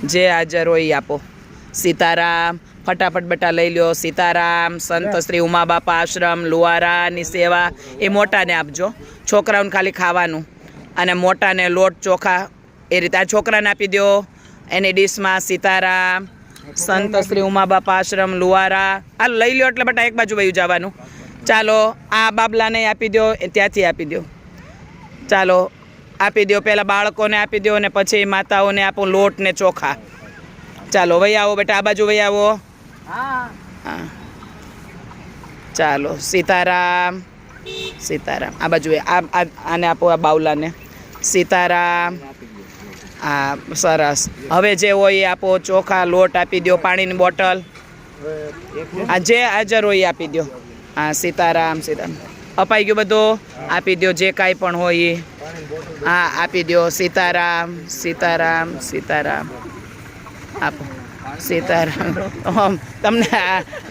જે હાજર હોય એ આપો. સીતારામ, ફટાફટ બેટા લઈ લ્યો. સીતારામ, સંત શ્રી ઉમા બાપા આશ્રમ લુવારાની સેવા એ મોટાને આપજો. છોકરાઓને ખાલી ખાવાનું અને મોટાને લોટ ચોખા એ રીતે આ છોકરાને આપી દો. એની ડીશમાં સીતારામ, સંત શ્રી ઉમા બાપા આશ્રમ લુવારા આ લઈ લ્યો એટલે બેટા એક બાજુ વયું જવાનું. ચાલો આ બાબલાને આપી દો, ત્યાંથી આપી દો. ચાલો આપી દો, પહેલાં બાળકોને આપી દો અને પછી માતાઓને આપો લોટ ને ચોખા. ચાલો વહી આવો બેટા, આ બાજુ વહી આવો. હા ચાલો સીતારામ, સીતારામ આ બાજુ આને આપો, આ બાવલાને. સીતારામ. હા સરસ. હવે જે હોય એ આપો. ચોખા લોટ આપી દો, પાણીની બોટલ આ જે હાજર હોય એ આપી દો. હા સીતારામ, સીતારામ અપાઈ ગયું બધું. આપી દો જે કાંઈ પણ હોય એ. હા આપી દો. સીતારામ, સીતારામ, સીતારામ આપો. સીતારામ તમને